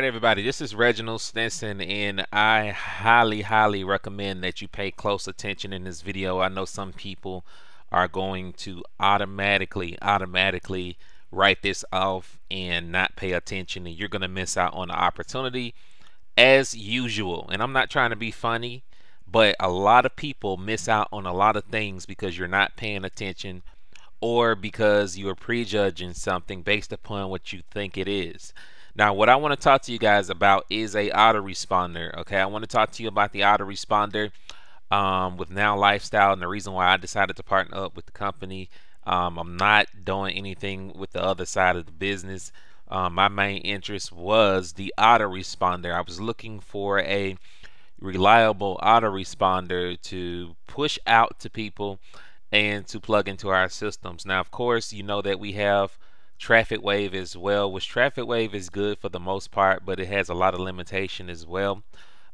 everybody, this is Reginald Stinson, and I highly recommend that you pay close attention in this video. I know some people are going to automatically write this off and not pay attention, and you're going to miss out on the opportunity as usual. And I'm not trying to be funny, but a lot of people miss out on a lot of things because you're not paying attention or because you are prejudging something based upon what you think it is. Now, what I want to talk to you guys about is a autoresponder. Okay, I want to talk to you about the autoresponder with Now Lifestyle, and the reason why I decided to partner up with the company. I'm not doing anything with the other side of the business. My main interest was the autoresponder. I was looking for a reliable autoresponder to push out to people and to plug into our systems. Now, of course, you know that we have Traffic Wave as well, which Traffic Wave is good for the most part, but it has a lot of limitation as well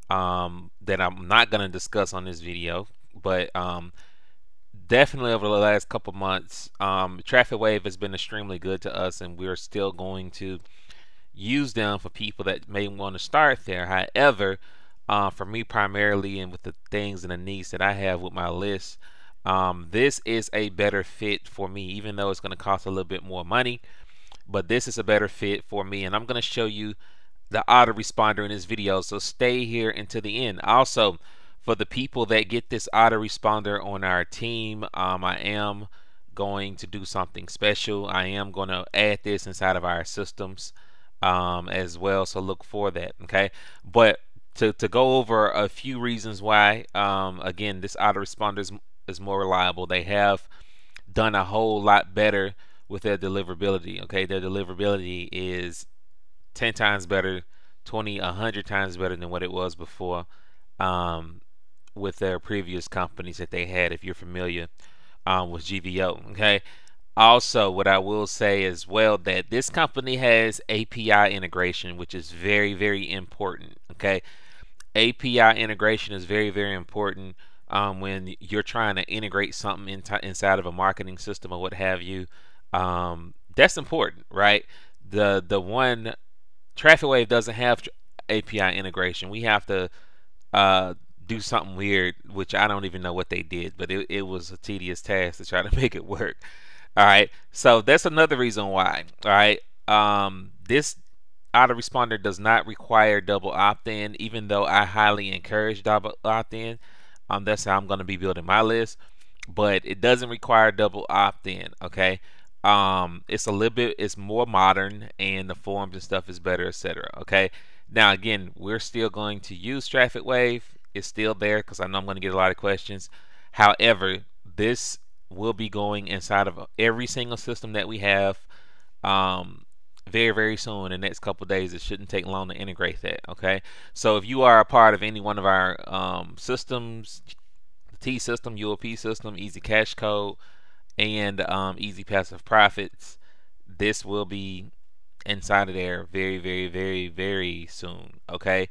that I'm not going to discuss on this video. But definitely over the last couple months, Traffic Wave has been extremely good to us, and we're still going to use them for people that may want to start there. However, for me primarily, and with the things and the needs that I have with my list, this is a better fit for me, even though it's going to cost a little bit more money. But this is a better fit for me, and I'm going to show you the autoresponder in this video, so stay here until the end. Also, for the people that get this autoresponder on our team, I am going to do something special. I am going to add this inside of our systems as well, so look for that. Okay, but to go over a few reasons why, again, this autoresponder is more reliable. They have done a whole lot better with their deliverability. Okay, their deliverability is 10 times better, 100 times better than what it was before with their previous companies that they had, if you're familiar with GVO. Okay, also what I will say as well, that this company has API integration, which is very important. Okay, API integration is very important when you're trying to integrate something inside of a marketing system or what have you. That's important, right? The one Traffic Wave doesn't have API integration. We have to do something weird, which I don't even know what they did, but it was a tedious task to try to make it work. All right, so that's another reason why. All right, this autoresponder does not require double opt-in, even though I highly encourage double opt-in. That's how I'm going to be building my list, but it doesn't require double opt-in. Okay, it's a little bit, it's more modern, and the forms and stuff is better, etc. Okay, now again, we're still going to use Traffic Wave. It's still there because I know I'm going to get a lot of questions. However, this will be going inside of every single system that we have very soon. In the next couple days. It shouldn't take long to integrate that. Okay, so if you are a part of any one of our systems, the T system, UOP system, Easy Cash Code, and Easy Passive Profits, this will be inside of there very soon. Okay,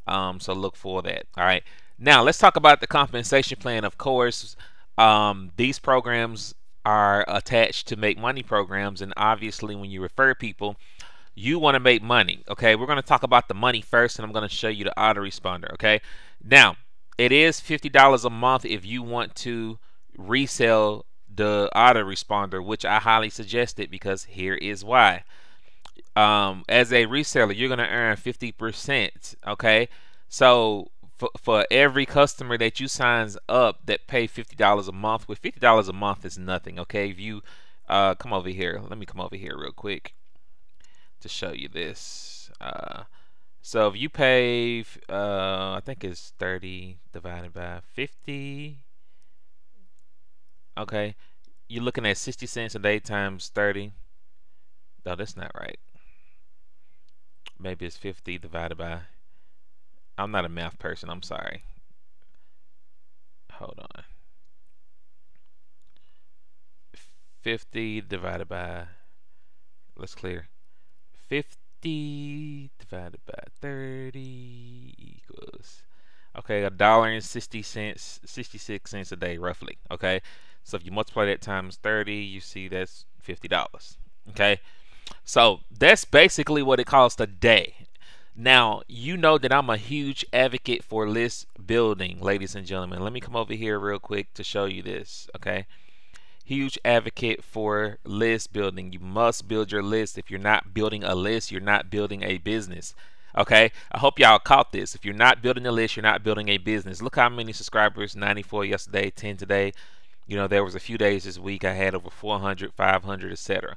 so look for that. All right, now let's talk about the compensation plan. Of course, these programs are attached to make money programs, and obviously when you refer people, you want to make money. Okay, we're going to talk about the money first, and I'm going to show you the autoresponder. Okay, now it is $50 a month if you want to resell the autoresponder, which I highly suggest it, because here is why. As a reseller, you're going to earn 50%. Okay, so for every customer that you signs up that pay $50 a month, with $50 a month is nothing. Okay, if you come over here, let me come over here real quick to show you this. So if you pay I think it's 30 divided by 50. Okay, you're looking at 60 cents a day times 30. No, that's not right. Maybe it's 50 divided by, I'm not a math person, I'm sorry. Hold on. 50 divided by, let's clear. 50 divided by 30 equals, okay, $1.60, 66 cents a day roughly. Okay, so if you multiply that times 30, you see that's $50. Okay, so that's basically what it costs a day. Now, you know that I'm a huge advocate for list building, ladies and gentlemen. Let me come over here real quick to show you this, okay? Huge advocate for list building. You must build your list. If you're not building a list, you're not building a business. Okay, I hope y'all caught this. If you're not building a list, you're not building a business. Look how many subscribers: 94 yesterday, 10 today. You know, there was a few days this week I had over 400, 500, etc.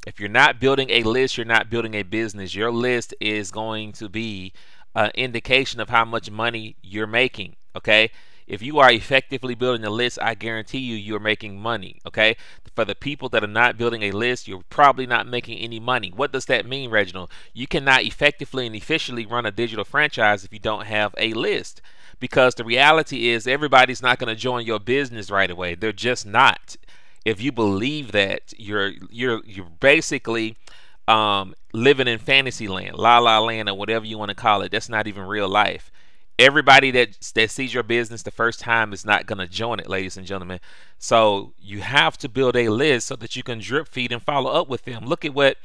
If you're not building a list, you're not building a business. Your list is going to be an indication of how much money you're making. Okay, if you are effectively building a list, I guarantee you, you're making money. Okay, for the people that are not building a list, you're probably not making any money. What does that mean, Reginald? You cannot effectively and efficiently run a digital franchise if you don't have a list, because the reality is everybody's not going to join your business right away. They're just not. If you believe that, you're basically living in fantasy land, la la land, or whatever you want to call it. That's not even real life. Everybody that sees your business the first time is not going to join it, ladies and gentlemen. So you have to build a list so that you can drip feed and follow up with them. Look at what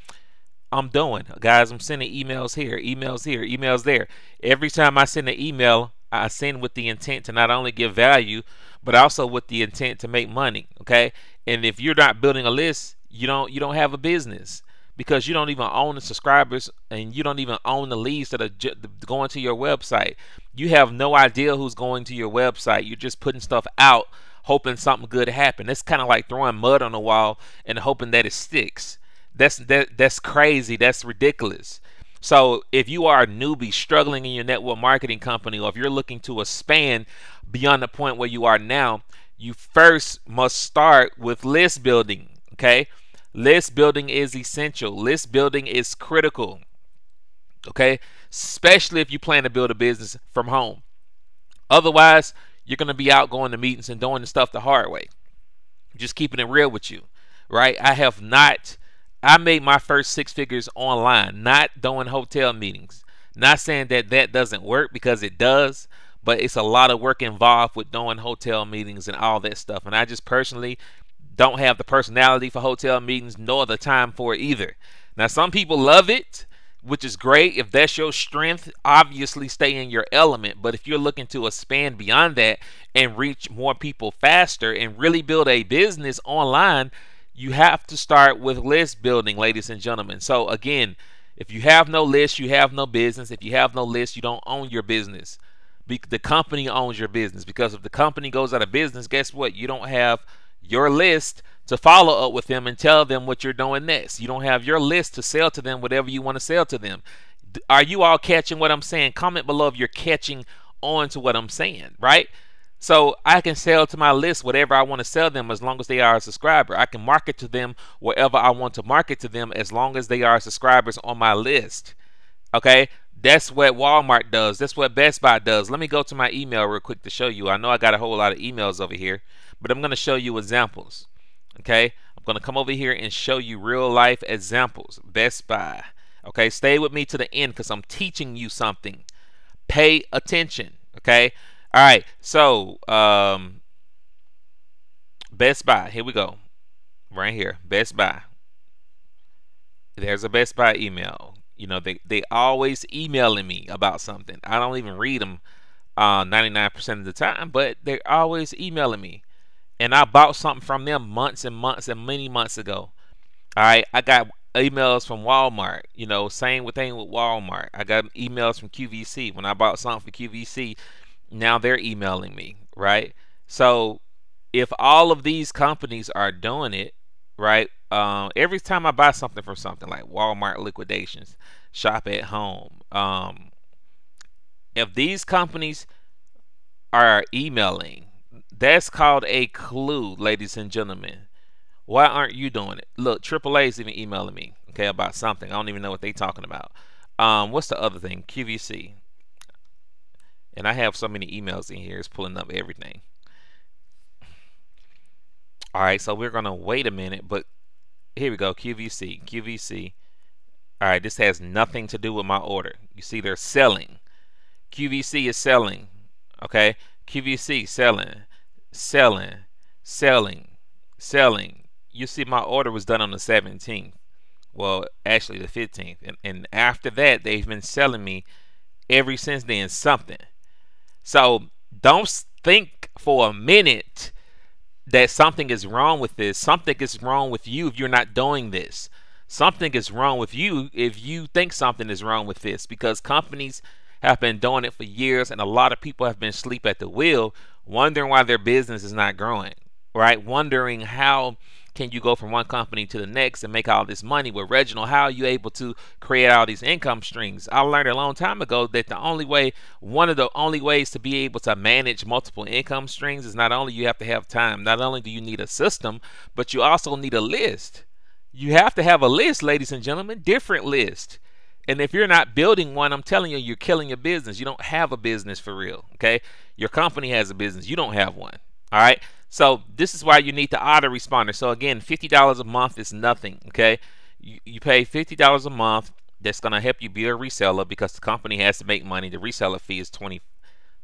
I'm doing, guys. I'm sending emails here, emails there. Every time I send an email, I send with the intent to not only give value, but also with the intent to make money. Okay, and if you're not building a list, you don't have a business, because you don't even own the subscribers and you don't even own the leads that are going to your website. You have no idea who's going to your website. You're just putting stuff out, hoping something good happen. It's kind of like throwing mud on the wall and hoping that it sticks. That's crazy. That's ridiculous. So if you are a newbie struggling in your network marketing company, or if you're looking to expand beyond the point where you are now, you first must start with list building. Okay, list building is essential. List building is critical. Okay, especially if you plan to build a business from home. Otherwise, you're going to be out going to meetings and doing the stuff the hard way. Just keeping it real with you, right? I made my first 6 figures online, not doing hotel meetings. Not saying that that doesn't work, because it does, but it's a lot of work involved with doing hotel meetings and all that stuff. And I just personally don't have the personality for hotel meetings, nor the time for it either. Now, some people love it, which is great. If that's your strength, obviously stay in your element. But if you're looking to expand beyond that and reach more people faster and really build a business online, you have to start with list building, ladies and gentlemen. So again, if you have no list, you have no business. If you have no list, you don't own your business. The company owns your business, because if the company goes out of business, guess what? You don't have your list to follow up with them and tell them what you're doing next. You don't have your list to sell to them whatever you want to sell to them. Are you all catching what I'm saying? Comment below if you're catching on to what I'm saying, right? So I can sell to my list whatever I want to sell them, as long as they are a subscriber. I can market to them wherever I want to market to them, as long as they are subscribers on my list. Okay, that's what Walmart does. That's what Best Buy does. Let me go to my email real quick to show you. I know I got a whole lot of emails over here, but I'm going to show you examples. Okay, I'm going to come over here and show you real life examples. Best Buy. Okay, stay with me to the end, because I'm teaching you something. Pay attention. Okay. All right, so Best Buy, here we go, right here, Best Buy. There's a Best Buy email. You know, they always emailing me about something. I don't even read them 99% of the time, but they're always emailing me. And I bought something from them months and months and many months ago. All right, I got emails from Walmart. You know, same thing with Walmart. I got emails from QVC. When I bought something for QVC, now they're emailing me, right? So if all of these companies are doing it, right? Every time I buy something from something like Walmart liquidations, shop at home, if these companies are emailing, that's called a clue, ladies and gentlemen. Why aren't you doing it? Look, AAA's even emailing me, okay, about something. I don't even know what they're talking about. What's the other thing? QVC. And I have so many emails in here, it's pulling up everything. All right, so we're going to wait a minute, but here we go, QVC, QVC. All right, this has nothing to do with my order. You see, they're selling. QVC is selling, okay? QVC selling, selling, selling, selling. You see, my order was done on the 17th, Well, actually the 15th, and after that they've been selling me ever since then something. So don't think for a minute that something is wrong with this. Something is wrong with you if you're not doing this. Something is wrong with you if you think something is wrong with this, because companies have been doing it for years, and a lot of people have been asleep at the wheel, wondering why their business is not growing, right? Wondering how can you go from one company to the next and make all this money. With Reginald, how are you able to create all these income streams? I learned a long time ago that one of the only ways to be able to manage multiple income streams is not only you have to have time, not only do you need a system, but you also need a list. You have to have a list, ladies and gentlemen, different list. And if you're not building one, I'm telling you, you're killing your business. You don't have a business for real, okay? Your company has a business. You don't have one, all right? So this is why you need the autoresponder. So again, $50 a month is nothing, okay? You pay $50 a month. That's going to help you be a reseller because the company has to make money. The reseller fee is $22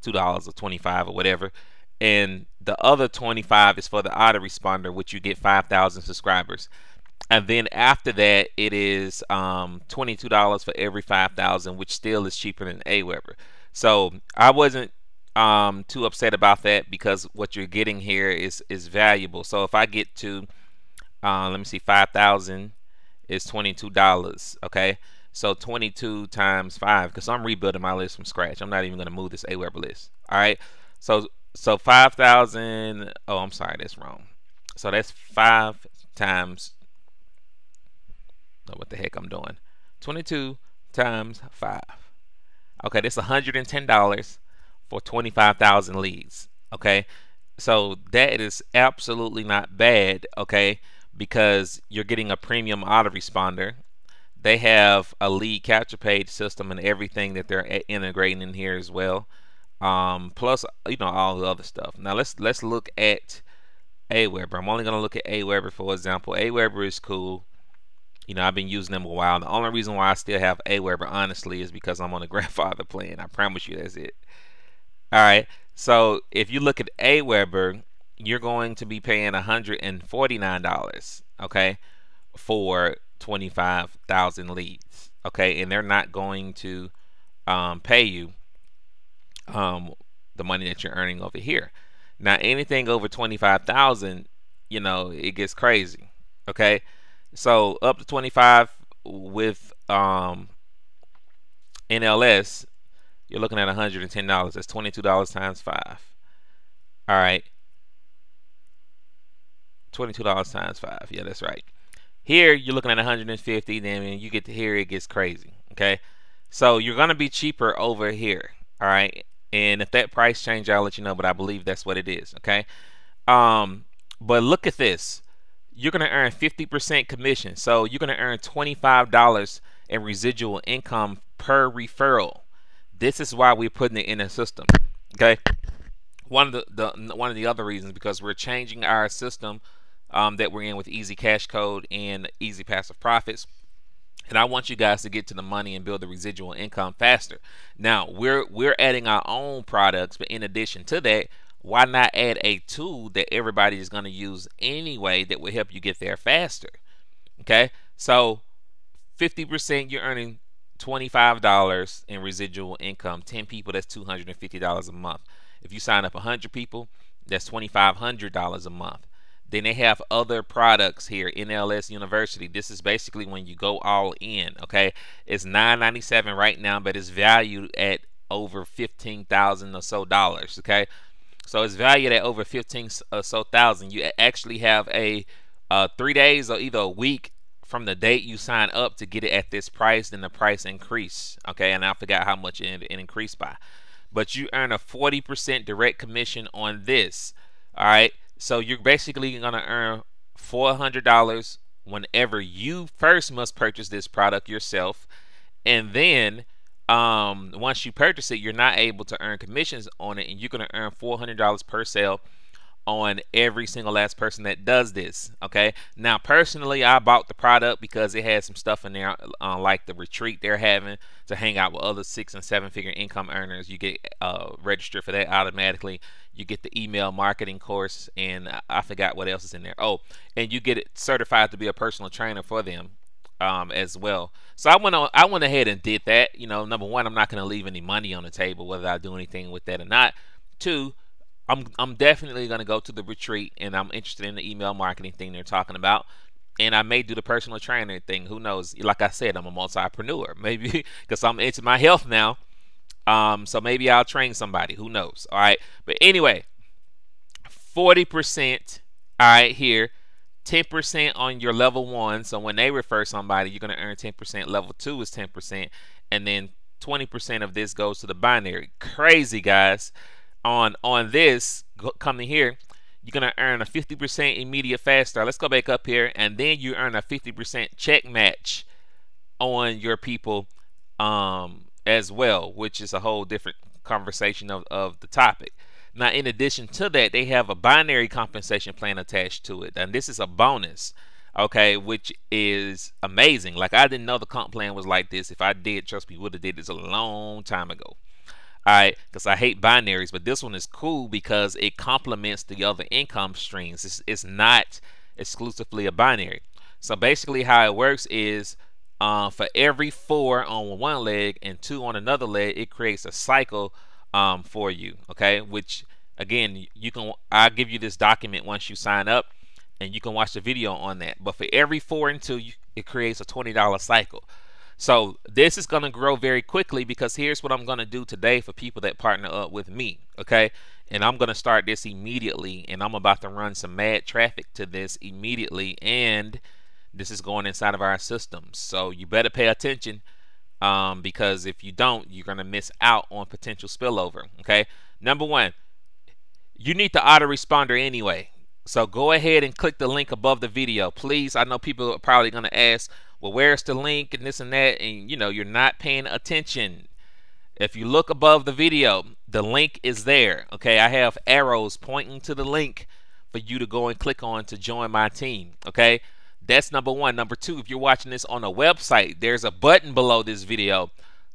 or $25 or whatever. And the other $25 is for the autoresponder, which you get 5,000 subscribers. And then after that, it is $22 for every 5,000, which still is cheaper than Aweber. So I wasn't too upset about that because what you're getting here is valuable. So if I get to let me see, 5,000 is $22. Okay, so 22 times 5, because I'm rebuilding my list from scratch. I'm not even going to move this Aweber list. All right, so 5,000. Oh, I'm sorry, that's wrong. So that's 5 times. What the heck I'm doing? 22 times 5. Okay, that's $110 for 25,000 leads. Okay, so that is absolutely not bad. Okay, because you're getting a premium autoresponder. They have a lead capture page system and everything that they're integrating in here as well. Plus, all the other stuff. Now let's look at Aweber. I'm only going to look at Aweber for example. Aweber is cool. I've been using them a while. The only reason why I still have Aweber, honestly, is because I'm on a grandfather plan. I promise you that's it. All right. So if you look at Aweber, you're going to be paying $149, okay, for 25,000 leads, okay, and they're not going to pay you the money that you're earning over here. Now, anything over 25,000, it gets crazy, okay. So up to 25 with NLS, you're looking at $110. That's $22 times 5. All right, $22 times 5. Yeah, that's right. Here you're looking at 150. Then when you get to here, it gets crazy. Okay, so you're gonna be cheaper over here. All right, and if that price change, I'll let you know. But I believe that's what it is. Okay, but look at this. You're going to earn 50% commission. So you're going to earn $25 in residual income per referral. This is why we're putting it in a system. Okay. One of the other reasons, because we're changing our system that we're in with Easy Cash Code and Easy Passive Profits. And I want you guys to get to the money and build the residual income faster. Now, we're adding our own products, but in addition to that, why not add a tool that everybody is going to use anyway that will help you get there faster? Okay, so 50%, you're earning $25 in residual income. 10 people, that's $250 a month. If you sign up 100 people, that's $2,500 a month. Then they have other products here. NLS University. This is basically when you go all in. Okay, it's $9.97 right now, but it's valued at over $15,000 or so dollars. Okay. So it's valued at over 15 or so thousand. You actually have a 3 days or either a week from the date you sign up to get it at this price. Then the price increase. Okay, and I forgot how much it increased by, but you earn a 40% direct commission on this. All right, so you're basically gonna earn $400 whenever you first must purchase this product yourself, and then once you purchase it, you're not able to earn commissions on it, and you're going to earn $400 per sale on every single last person that does this. Okay, now personally, I bought the product because it had some stuff in there like the retreat they're having to hang out with other 6- and 7-figure income earners. You get registered for that automatically. You get the email marketing course, and I forgot what else is in there. Oh, and you get it certified to be a personal trainer for them. as well. So I went ahead and did that. You know, number one, I'm not going to leave any money on the table whether I do anything with that or not. Two, I'm definitely going to go to the retreat, and I'm interested in the email marketing thing they're talking about. And I may do the personal trainer thing. Who knows? Like I said, I'm a multi-preneur. Maybe because I'm into my health now. So maybe I'll train somebody. Who knows? All right. But anyway, 40%. All right, here. 10% on your level 1. So when they refer somebody, you're going to earn 10%. Level 2 is 10%. And then 20% of this goes to the binary. Crazy, guys. On this, coming here, you're going to earn a 50% immediate fast start. Let's go back up here. And then you earn a 50% check match on your people as well, which is a whole different conversation of the topic. Now, in addition to that, they have a binary compensation plan attached to it, and this is a bonus, okay, which is amazing. Like, I didn't know the comp plan was like this. If I did, trust me, would have did this a long time ago. All right, because I hate binaries, but this one is cool because it complements the other income streams. It's not exclusively a binary. So basically, how it works is for every 4 on one leg and 2 on another leg, it creates a cycle for you. Okay, which again, I'll give you this document once you sign up, and you can watch the video on that. But for every 4 and 2, it creates a $20 cycle. So this is going to grow very quickly because here's what I'm going to do today for people that partner up with me, okay? And I'm going to start this immediately, and I'm about to run some mad traffic to this immediately, and this is going inside of our systems. So you better pay attention because if you don't, you're going to miss out on potential spillover, okay? Number one, you need the autoresponder anyway. So go ahead and click the link above the video, please. I know people are probably going to ask, well, where's the link and this and that, and you know, you're not paying attention. If you look above the video, the link is there. Okay, I have arrows pointing to the link for you to go and click on to join my team. Okay, that's number one. Number two, if you're watching this on a website, there's a button below this video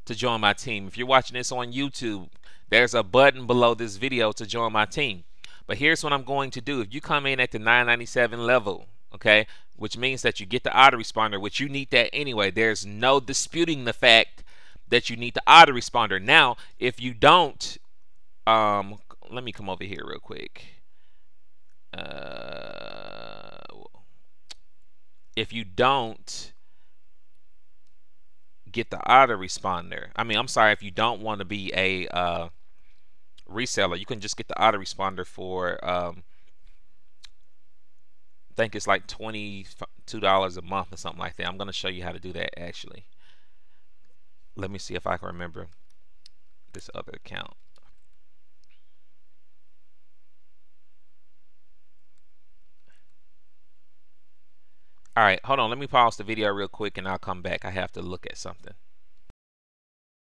to join my team. If you're watching this on YouTube, there's a button below this video to join my team. But here's what I'm going to do. If you come in at the 997 level, okay, which means that you get the autoresponder, which you need that anyway. There's no disputing the fact that you need the autoresponder. Now, if you don't, let me come over here real quick. If you don't get the autoresponder, I'm sorry, if you don't want to be a reseller, you can just get the autoresponder for I think it's like $22 a month or something like that. I'm going to show you how to do that actually. Let me see if I can remember this other account. Alright, hold on. Let me pause the video real quick and I'll come back. I have to look at something.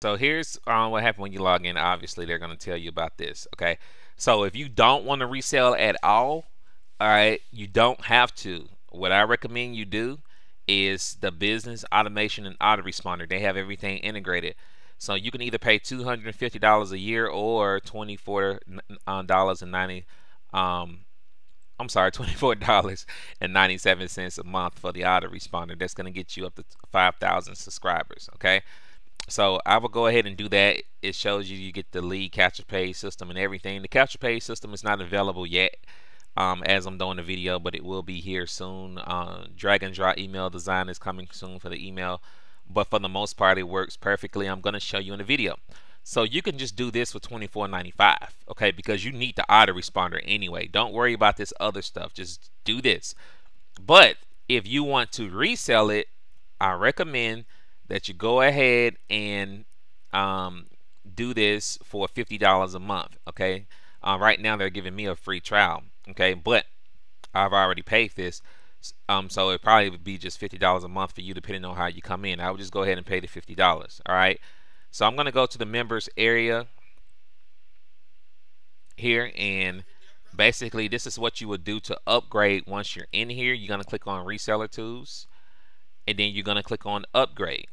So here's what happened when you log in. Obviously, they're going to tell you about this. Okay, so if you don't want to resell at all, alright, you don't have to. What I recommend you do is the business automation and autoresponder. They have everything integrated. So you can either pay $250 a year or $24.97 a month for the autoresponder. That's going to get you up to 5,000 subscribers. Okay, so I will go ahead and do that. It shows you get the lead capture page system and everything. The capture page system is not available yet as I'm doing the video, but it will be here soon. Drag and drop email design is coming soon for the email, but for the most part it works perfectly. I'm going to show you in the video. So you can just do this for $24.95, okay, because you need the autoresponder anyway. Don't worry about this other stuff, just do this. But if you want to resell it, I recommend that you go ahead and do this for $50 a month, okay. Right now they're giving me a free trial, okay, but I've already paid this, so it probably would be just $50 a month for you depending on how you come in. I would just go ahead and pay the $50. All right, so I'm going to go to the members area here, and basically this is what you would do to upgrade. Once you're in here, you're going to click on reseller tools, and then you're going to click on upgrade.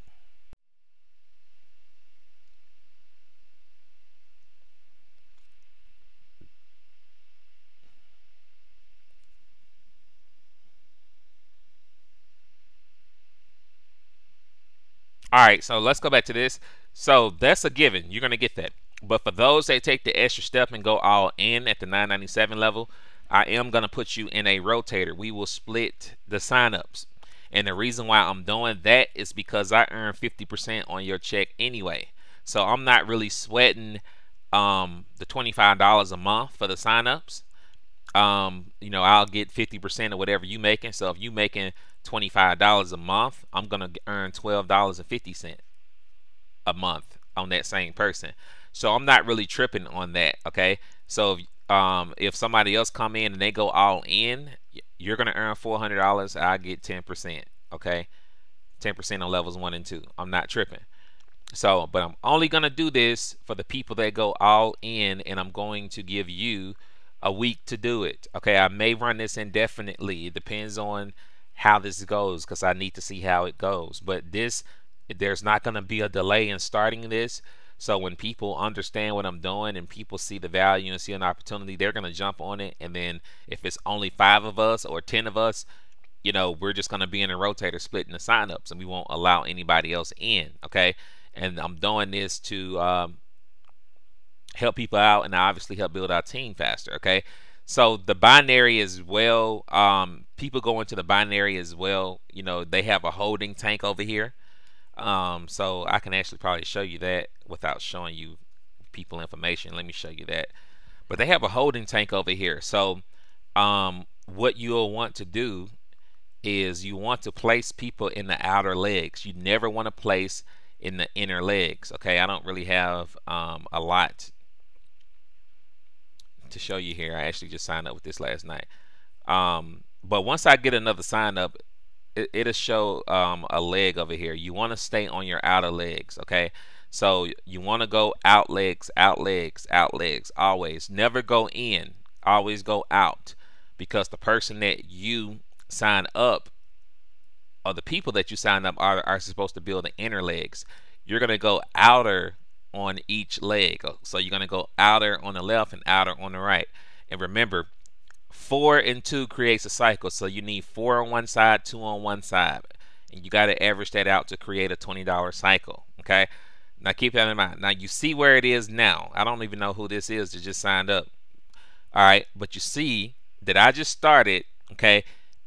All right, so let's go back to this. So that's a given. You're going to get that. But for those that take the extra step and go all in at the 997 level, I am going to put you in a rotator. We will split the signups. And the reason why I'm doing that is because I earn 50% on your check anyway. So I'm not really sweating the $25 a month for the signups. You know, I'll get 50% of whatever you making. So if you making $25 a month, I'm gonna earn $12.50 a month on that same person. So I'm not really tripping on that. Okay, so if somebody else come in and they go all in, you're gonna earn $400. I get 10%. Okay, 10% on levels 1 and 2. I'm not tripping. So, but I'm only gonna do this for the people that go all in, and I'm going to give you a week to do it. Okay, I may run this indefinitely. It depends on how this goes, because I need to see how it goes. But there's not going to be a delay in starting this. So when people understand what I'm doing and people see the value and see an opportunity, they're going to jump on it. And then if it's only 5 of us or 10 of us, you know, we're just going to be in a rotator splitting the signups, and we won't allow anybody else in. Okay, and I'm doing this to help people out, and obviously help build our team faster. Okay, so the binary as well, people go into the binary as well. You know, they have a holding tank over here. So I can actually probably show you that without showing you people information. Let me show you that. But they have a holding tank over here. So what you'll want to do is you want to place people in the outer legs. You never want to place in the inner legs. Okay, I don't really have a lot to show you here. I actually just signed up with this last night. But once I get another sign up, it'll show a leg over here. You want to stay on your outer legs. Okay, so you want to go out legs, out legs, out legs. Always. Never go in. Always go out, because the person that you sign up, or the people that you sign up, are supposed to build the inner legs. You're gonna go outer on each leg. So you're going to go outer on the left and outer on the right. And remember, 4 and 2 creates a cycle. So you need 4 on one side, 2 on one side. And you got to average that out to create a $20 cycle. Okay, now keep that in mind. Now you see where it is now. I don't even know who this is that just signed up. All right, but you see that I just started. Okay,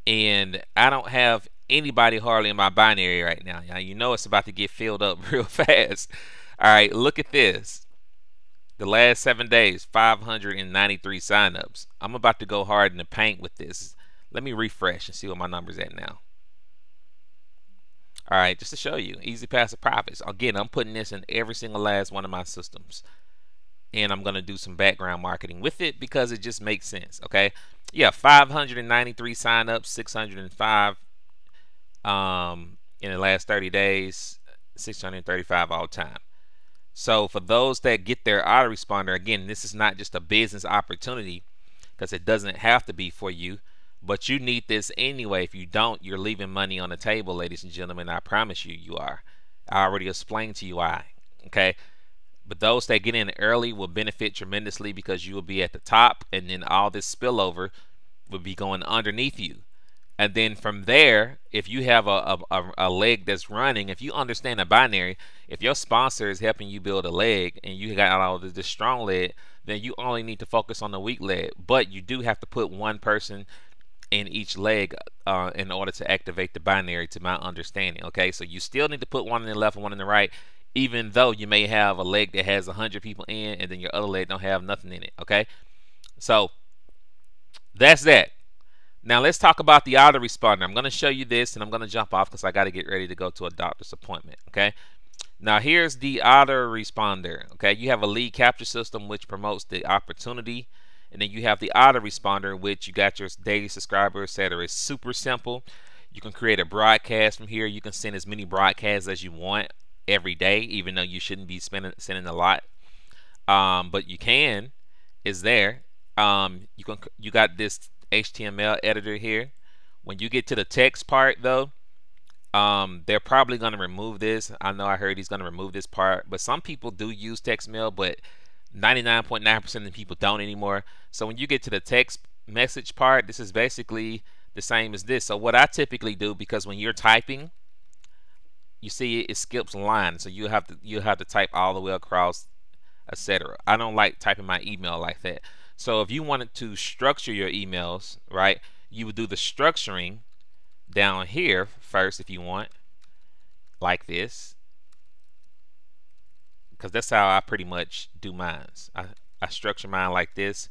and I don't have anybody hardly in my binary right now. Now you know it's about to get filled up real fast. All right, look at this. The last 7 days, 593 signups. I'm about to go hard in the paint with this. Let me refresh and see what my number's at now. All right, just to show you, easy passive profits. Again, I'm putting this in every single last one of my systems. And I'm going to do some background marketing with it because it just makes sense, okay? Yeah, 593 signups, 605 in the last 30 days, 635 all time. So for those that get their autoresponder, again, this is not just a business opportunity, because it doesn't have to be for you, but you need this anyway. If you don't, you're leaving money on the table, ladies and gentlemen. I promise you, you are. I already explained to you why, okay? But those that get in early will benefit tremendously, because you will be at the top, and then all this spillover will be going underneath you. And then from there, if you have a leg that's running, if you understand the binary, if your sponsor is helping you build a leg and you got all this strong leg, then you only need to focus on the weak leg. But you do have to put one person in each leg in order to activate the binary, to my understanding. Okay, so you still need to put one in the left and one in the right, even though you may have a leg that has 100 people in and then your other leg don't have nothing in it. Okay, so that's that. Now let's talk about the autoresponder. I'm going to show you this, and I'm going to jump off because I got to get ready to go to a doctor's appointment. Okay, now here's the autoresponder. Okay, you have a lead capture system which promotes the opportunity, and then you have the autoresponder, which you got your daily subscribers, etc. It's super simple. You can create a broadcast from here. You can send as many broadcasts as you want every day, even though you shouldn't be sending a lot. But you can. Is there. You got this HTML editor here. When you get to the text part though, they're probably going to remove this. I know I heard he's going to remove this part, but some people do use text mail, but 99.9% of the people don't anymore. So when you get to the text message part, this is basically the same as this. So what I typically do, because when you're typing, you see it skips lines, so you have to type all the way across, etc. I don't like typing my email like that. So if you wanted to structure your emails, right, you would do the structuring down here first if you want, like this, because that's how I pretty much do mine. I structure mine like this.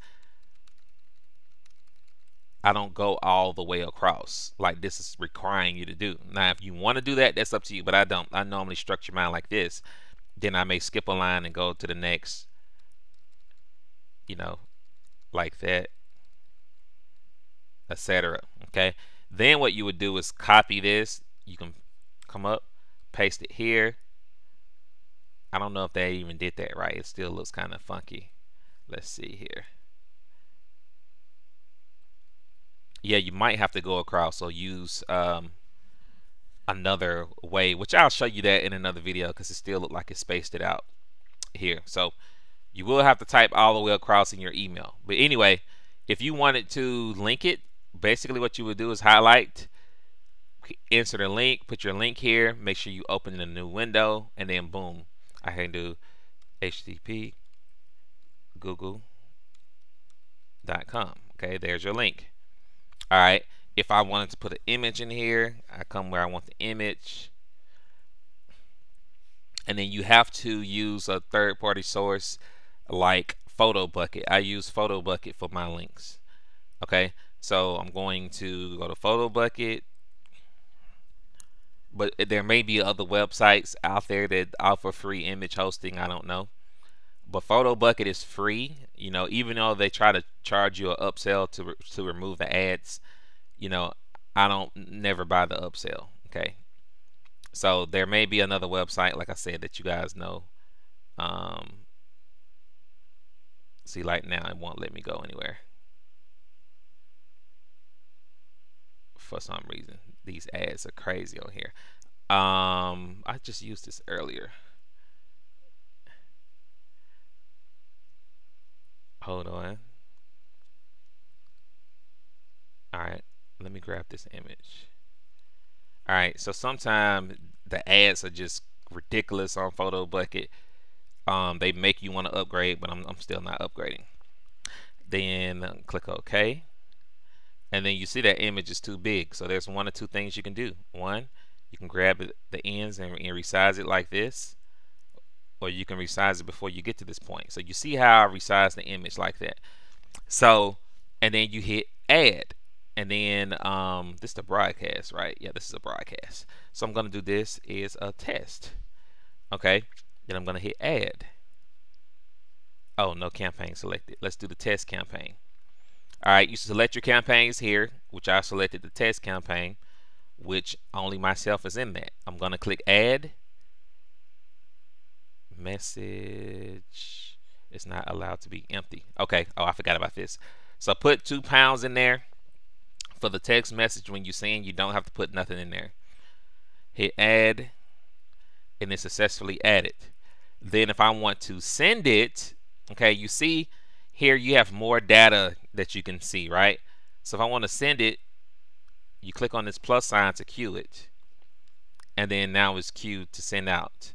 I don't go all the way across like this is requiring you to do. Now, if you want to do that, that's up to you, but I don't. I normally structure mine like this. Then I may skip a line and go to the next, you know, like that, etc. Okay. Then what you would do is copy this. You can come up, paste it here. I don't know if they even did that right. It still looks kind of funky. Let's see here. Yeah, you might have to go across, so use another way, which I'll show you that in another video because it still look like it spaced it out here. So you will have to type all the way across in your email. But anyway, if you wanted to link it, basically what you would do is highlight, insert a link, put your link here, make sure you open a new window, and then boom, I can do http google.com. Okay, there's your link. All right, if I wanted to put an image in here, I come where I want the image, and then you have to use a third-party source like PhotoBucket. I use PhotoBucket for my links. Okay, so I'm going to go to PhotoBucket, but there may be other websites out there that offer free image hosting. I don't know, but PhotoBucket is free. You know, even though they try to charge you an upsell to remove the ads, you know, I don't never buy the upsell. Okay, so there may be another website, like I said, that you guys know. See, like now it won't let me go anywhere for some reason. These ads are crazy on here. I just used this earlier. Hold on. All right, let me grab this image. All right, so sometimes the ads are just ridiculous on PhotoBucket. They make you want to upgrade, but I'm still not upgrading. Then click OK, and then you see that image is too big. So there's one or two things you can do. One, you can grab the ends and resize it like this, or you can resize it before you get to this point. So you see how I resize the image like that. So, and then you hit add, and then this is the broadcast, right? Yeah, this is a broadcast. So I'm gonna do this is a test. Okay, then I'm gonna hit add. Oh, no campaign selected. Let's do the test campaign. All right, you select your campaigns here, which I selected the test campaign, which only myself is in that. I'm gonna click add. Message is not allowed to be empty. Okay, oh, I forgot about this. So put £2 in there for the text message when you're saying you don't have to put nothing in there. Hit add, and it's successfully added. Then if I want to send it, okay, you see here you have more data that you can see, right? So if I want to send it, you click on this plus sign to queue it, and then now it's queued to send out.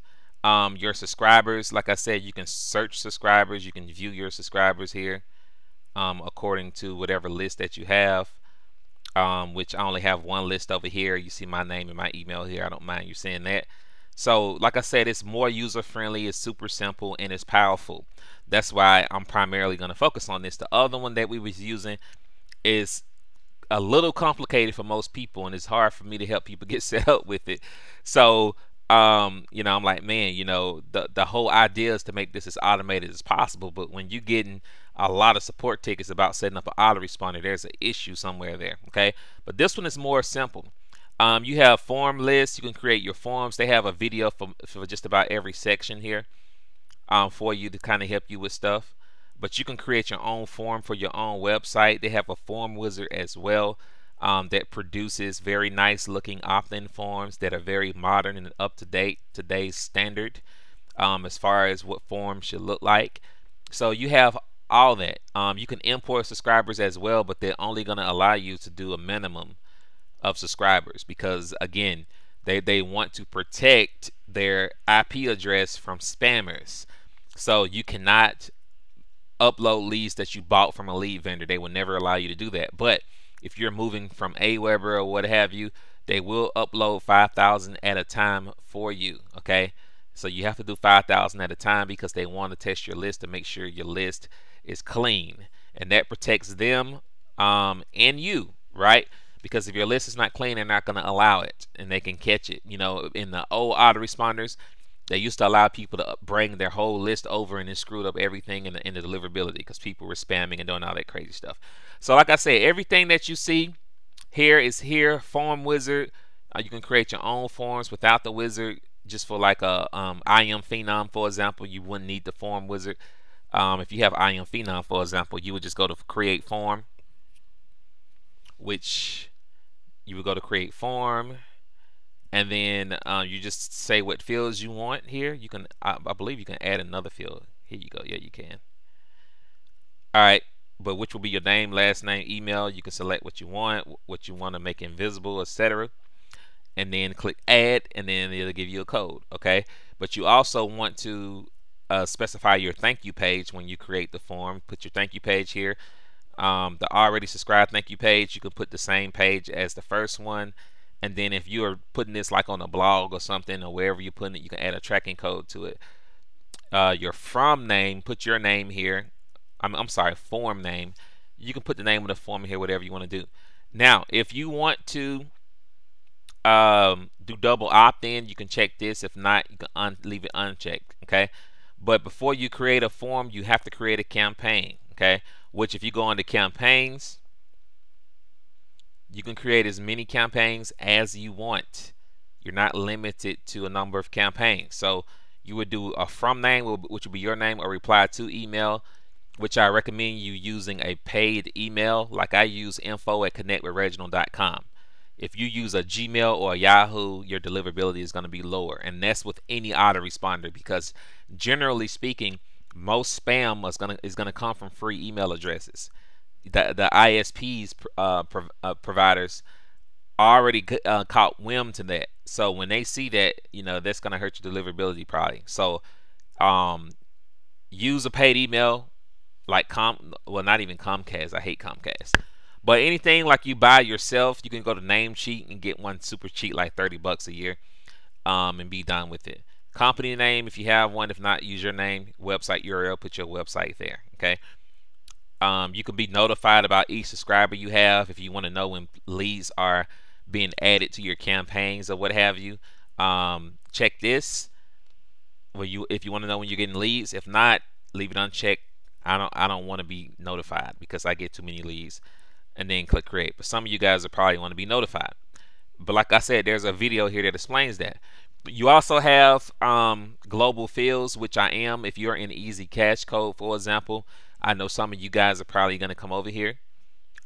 Your subscribers, like I said, you can search subscribers, you can view your subscribers here according to whatever list that you have, which I only have one list over here. You see my name and my email here. I don't mind you seeing that. So like I said, it's more user friendly, it's super simple, and it's powerful. That's why I'm primarily going to focus on this. The other one that we was using is a little complicated for most people, and it's hard for me to help people get set up with it. So you know, I'm like, man, you know, the whole idea is to make this as automated as possible, but when you're getting a lot of support tickets about setting up an autoresponder, there's an issue somewhere there. Okay, but this one is more simple. You have form lists. You can create your forms. They have a video for just about every section here for you to kind of help you with stuff. But you can create your own form for your own website. They have a form wizard as well that produces very nice looking opt-in forms that are very modern and up to date, today's standard as far as what forms should look like. So you have all that. You can import subscribers as well, but they're only going to allow you to do a minimum of subscribers, because again, They want to protect their IP address from spammers. So you cannot upload leads that you bought from a lead vendor. They will never allow you to do that. But if you're moving from Aweber or what have you, they will upload 5,000 at a time for you. Okay, so you have to do 5,000 at a time because they want to test your list to make sure your list is clean, and that protects them and you, right? Because if your list is not clean, they're not going to allow it, and they can catch it. You know, in the old autoresponders, they used to allow people to bring their whole list over, and it screwed up everything in the deliverability because people were spamming and doing all that crazy stuff. So like I said, everything that you see here is here. Form wizard. You can create your own forms without the wizard. Just for like a IM Phenom, for example, you wouldn't need the form wizard. If you have IM Phenom, for example, you would just go to create form, which you would go to create form, and then you just say what fields you want here. You can, I believe you can add another field. Here you go. Yeah, you can. All right, but which will be your name, last name, email. You can select what you want to make invisible, etc. And then click add, and then it'll give you a code. Okay, but you also want to specify your thank you page when you create the form. Put your thank you page here. The already subscribed thank you page, you can put the same page as the first one. And then if you are putting this like on a blog or something, or wherever you're putting it, you can add a tracking code to it. Your from name, put your name here. I'm sorry, form name. You can put the name of the form here, whatever you want to do. Now, if you want to do double opt-in, you can check this. If not, you can leave it unchecked. Okay, but before you create a form, you have to create a campaign. Okay, which if you go into campaigns, you can create as many campaigns as you want. You're not limited to a number of campaigns. So you would do a from name, which would be your name, or reply to email, which I recommend you using a paid email. Like I use info@connectwithreginald.com. If you use a Gmail or a Yahoo, your deliverability is going to be lower, and that's with any autoresponder, because generally speaking, most spam is gonna come from free email addresses. The ISPs providers already caught whim to that. So when they see that, you know, that's gonna hurt your deliverability probably. So use a paid email like well, not even Comcast. I hate Comcast. But anything like you buy yourself, you can go to Namecheap and get one super cheap, like $30 a year, and be done with it. Company name, if you have one. If not, use your name. Website URL, put your website there. Okay. You can be notified about each subscriber you have if you want to know when leads are being added to your campaigns or what have you. Check this if you want to know when you're getting leads. If not, leave it unchecked. I don't want to be notified because I get too many leads. And then click create. But some of you guys will probably want to be notified. But like I said, there's a video here that explains that. You also have global fields, which I am. If you're in Easy Cash Code, for example, I know some of you guys are probably going to come over here.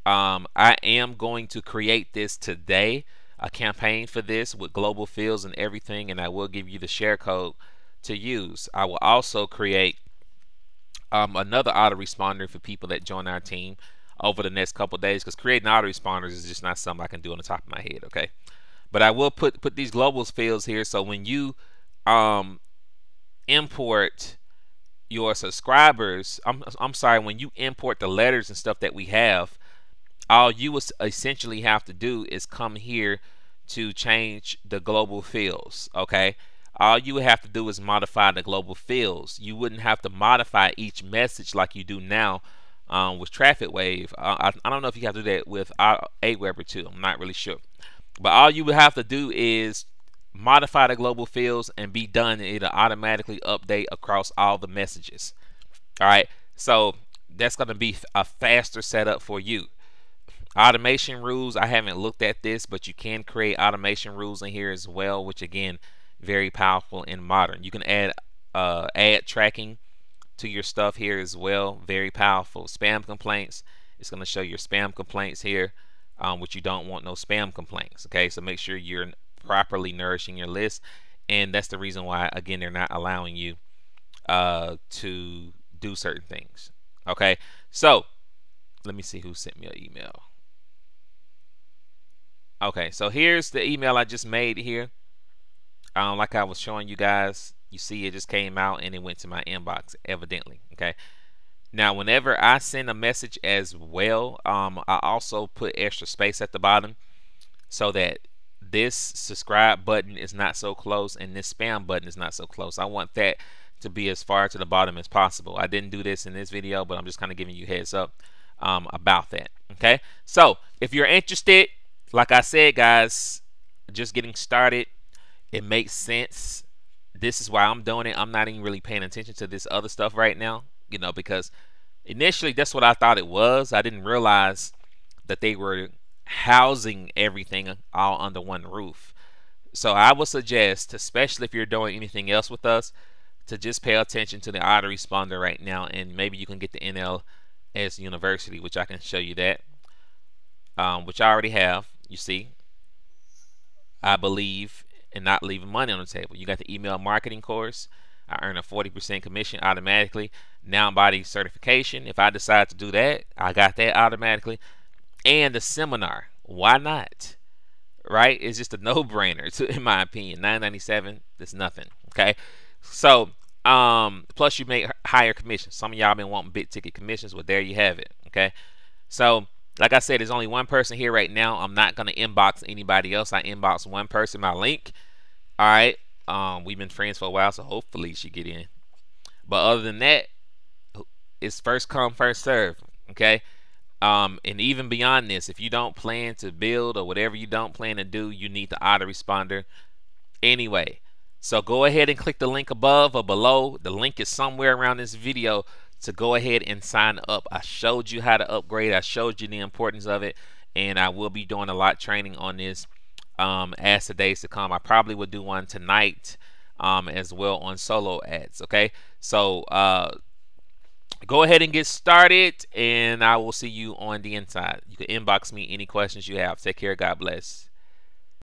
I am going to create this today, a campaign for this with global fields and everything, and I will give you the share code to use. I will also create another autoresponder for people that join our team over the next couple days, because creating autoresponders is just not something I can do on the top of my head. Okay. But I will put these global fields here, so when you import your subscribers, I'm sorry, when you import the letters and stuff that we have, all you will essentially have to do is come here to change the global fields. Okay, all you would have to do is modify the global fields. You wouldn't have to modify each message like you do now with Traffic Wave. I don't know if you have to do that with Aweber too. I'm not really sure. But all you would have to do is modify the global fields and be done, and it'll automatically update across all the messages. All right, so that's going to be a faster setup for you. Automation rules, I haven't looked at this, but you can create automation rules in here as well, which again, very powerful and modern. You can add ad tracking to your stuff here as well. Very powerful. Spam complaints, it's going to show your spam complaints here. Which you don't want no spam complaints. Okay, so make sure you're properly nourishing your list, and that's the reason why, again, they're not allowing you to do certain things. Okay, so let me see who sent me an email. Okay, so here's the email I just made here. like I was showing you guys, you see it just came out and it went to my inbox, evidently. Okay. Now, whenever I send a message as well, I also put extra space at the bottom so that this subscribe button is not so close and this spam button is not so close. I want that to be as far to the bottom as possible. I didn't do this in this video, but I'm just kind of giving you heads up about that. Okay, so if you're interested, like I said, guys, just getting started, it makes sense. This is why I'm doing it. I'm not even really paying attention to this other stuff right now, you know, because initially that's what I thought it was. I didn't realize that they were housing everything all under one roof. So I would suggest, especially if you're doing anything else with us, to just pay attention to the autoresponder right now, and maybe you can get the NLS University, which I can show you that, which I already have. You see, I believe in not leaving money on the table. You got the email marketing course. I earn a 40% commission automatically. Now body certification. If I decide to do that, I got that automatically. And the seminar. Why not? Right? It's just a no-brainer, in my opinion. $9.97. That's nothing. Okay. So, plus you make higher commissions. Some of y'all been wanting big ticket commissions. Well, there you have it. Okay. So, like I said, there's only one person here right now. I'm not gonna inbox anybody else. I inbox one person my link. All right. We've been friends for a while, so hopefully she get in. But other than that, it's first come, first serve. Okay. And even beyond this, if you don't plan to build or whatever you don't plan to do, you need the autoresponder anyway. So go ahead and click the link above or below. The link is somewhere around this video to go ahead and sign up. I showed you how to upgrade. I showed you the importance of it, and I will be doing a lot of training on this as the days to come. I probably will do one tonight as well on solo ads. Okay, so go ahead and get started, and I will see you on the inside. You can inbox me any questions you have. Take care. God bless.